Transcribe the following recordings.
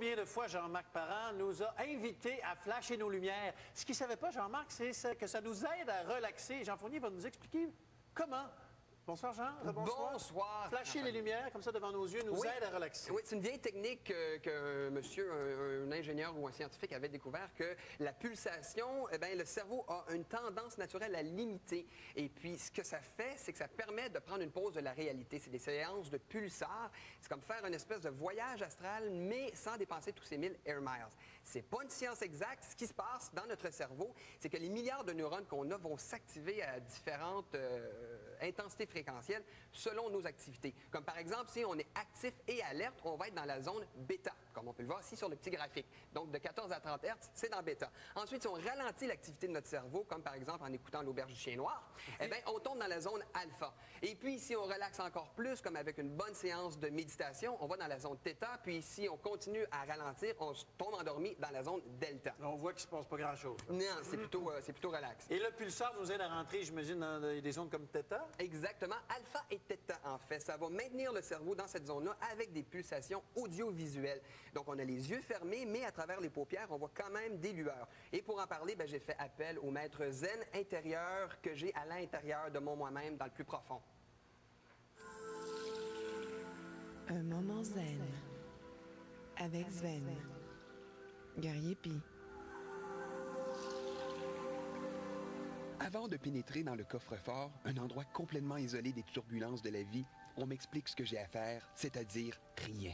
Combien de fois Jean-Marc Parent nous a invités à flasher nos lumières? Ce qu'il ne savait pas, Jean-Marc, c'est que ça nous aide à relaxer. Jean Fournier va nous expliquer comment. Bonsoir, Jean. Bonsoir. Bonsoir. Flasher les lumières comme ça devant nos yeux nous aide à relaxer. Oui, c'est une vieille technique que monsieur, un ingénieur ou un scientifique avait découvert que la pulsation, eh bien, le cerveau a une tendance naturelle à l'imiter. Et puis, ce que ça fait, c'est que ça permet de prendre une pause de la réalité. C'est des séances de pulsars. C'est comme faire une espèce de voyage astral, mais sans dépenser tous ces 1000 air miles. C'est pas une science exacte. Ce qui se passe dans notre cerveau, c'est que les milliards de neurones qu'on a vont s'activer à différentes intensités fréquentielles selon nos activités. Comme par exemple, si on est actif et alerte, on va être dans la zone bêta, comme on peut le voir ici sur le petit graphique. Donc, de 14 à 30 Hz, c'est dans bêta. Ensuite, si on ralentit l'activité de notre cerveau, comme par exemple en écoutant l'auberge du chien noir, eh bien, on tombe dans la zone alpha. Et puis, si on relaxe encore plus, comme avec une bonne séance de méditation, on va dans la zone θ. Puis, si on continue à ralentir, on tombe endormi dans la zone delta. On voit qu'il ne se passe pas grand-chose. Non, c'est plutôt relax. Et le pulsar nous aide à rentrer, j'imagine, dans des zones comme θ? Exactement. Alpha et θ, en fait. Ça va maintenir le cerveau dans cette zone-là avec des pulsations audiovisuelles. Donc, on a les yeux fermés, mais à travers les paupières, on voit quand même des lueurs. Et pour en parler, j'ai fait appel au maître zen intérieur que j'ai à l'intérieur de moi-même, dans le plus profond. Un moment zen avec Sven. Guerrier Pi. Avant de pénétrer dans le coffre-fort, un endroit complètement isolé des turbulences de la vie, on m'explique ce que j'ai à faire, c'est-à-dire rien.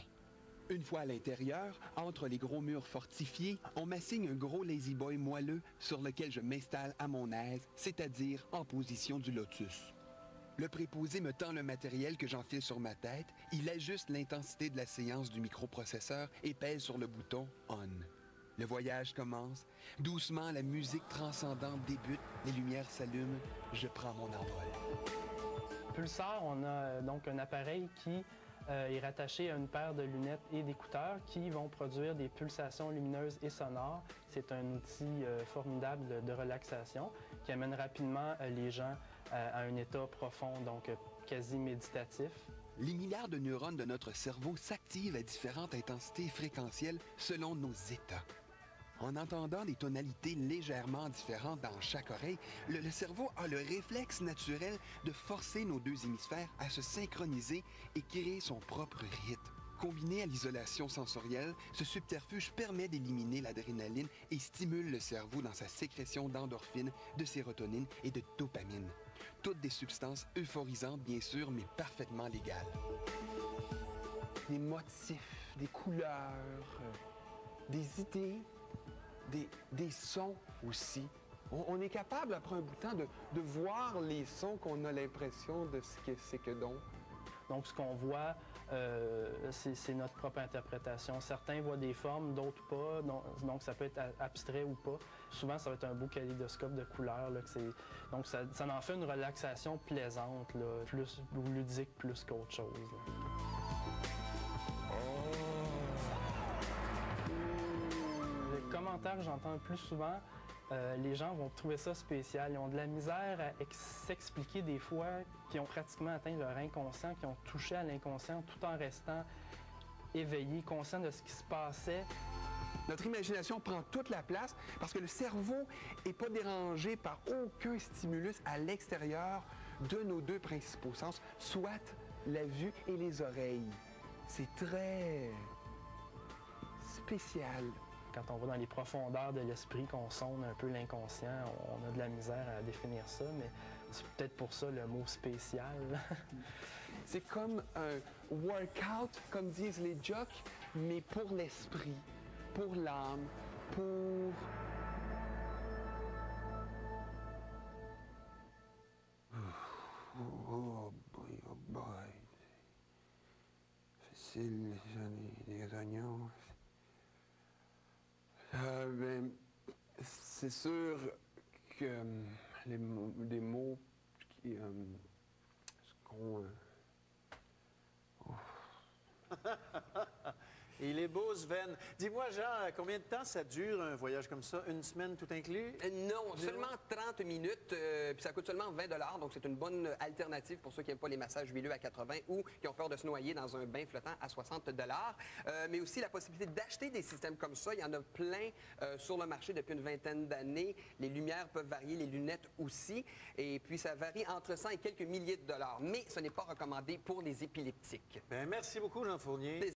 Une fois à l'intérieur, entre les gros murs fortifiés, on m'assigne un gros lazy boy moelleux sur lequel je m'installe à mon aise, c'est-à-dire en position du lotus. Le préposé me tend le matériel que j'enfile sur ma tête, il ajuste l'intensité de la séance du microprocesseur et pèse sur le bouton « On ». Le voyage commence. Doucement, la musique transcendante débute, les lumières s'allument, je prends mon envol. Pulsar, on a donc un appareil qui est rattaché à une paire de lunettes et d'écouteurs qui vont produire des pulsations lumineuses et sonores. C'est un outil formidable de relaxation qui amène rapidement les gens à un état profond, donc quasi méditatif. Les milliards de neurones de notre cerveau s'activent à différentes intensités fréquentielles selon nos états. En entendant des tonalités légèrement différentes dans chaque oreille, le cerveau a le réflexe naturel de forcer nos deux hémisphères à se synchroniser et créer son propre rythme. Combiné à l'isolation sensorielle, ce subterfuge permet d'éliminer l'adrénaline et stimule le cerveau dans sa sécrétion d'endorphines, de sérotonine et de dopamine. Toutes des substances euphorisantes, bien sûr, mais parfaitement légales. Des motifs, des couleurs, des idées, des sons aussi. On est capable, après un bout de temps, de voir les sons qu'on a l'impression de ce que c'est que donc. Donc, ce qu'on voit, c'est notre propre interprétation. Certains voient des formes, d'autres pas. Donc, ça peut être abstrait ou pas. Souvent, ça va être un beau kaléidoscope de couleurs. Là, donc, ça en fait une relaxation plaisante, là, plus ludique plus qu'autre chose. Là. Le commentaire que j'entends le plus souvent, les gens vont trouver ça spécial. Ils ont de la misère à s'expliquer des fois qu'ils ont pratiquement atteint leur inconscient, qu'ils ont touché à l'inconscient tout en restant éveillés, conscients de ce qui se passait. Notre imagination prend toute la place parce que le cerveau n'est pas dérangé par aucun stimulus à l'extérieur de nos deux principaux sens, soit la vue et les oreilles. C'est très spécial. Quand on va dans les profondeurs de l'esprit, qu'on sonde un peu l'inconscient, on a de la misère à définir ça, mais c'est peut-être pour ça le mot spécial. C'est comme un workout, comme disent les jocks, mais pour l'esprit, pour l'âme, pour... Oh boy, oh boy. Facile, les oignons. Ben, c'est sûr que les mots qui... ce qu'on... Il est beau, Sven. Dis-moi, Jean, combien de temps ça dure un voyage comme ça? Une semaine tout inclus? Non, seulement 30 minutes, puis ça coûte seulement 20 $, donc c'est une bonne alternative pour ceux qui n'aiment pas les massages huileux à 80 ou qui ont peur de se noyer dans un bain flottant à 60 $. Mais aussi la possibilité d'acheter des systèmes comme ça. Il y en a plein sur le marché depuis une vingtaine d'années. Les lumières peuvent varier, les lunettes aussi. Et puis ça varie entre 100 et quelques milliers de dollars. Mais ce n'est pas recommandé pour les épileptiques. Bien, merci beaucoup, Jean Fournier.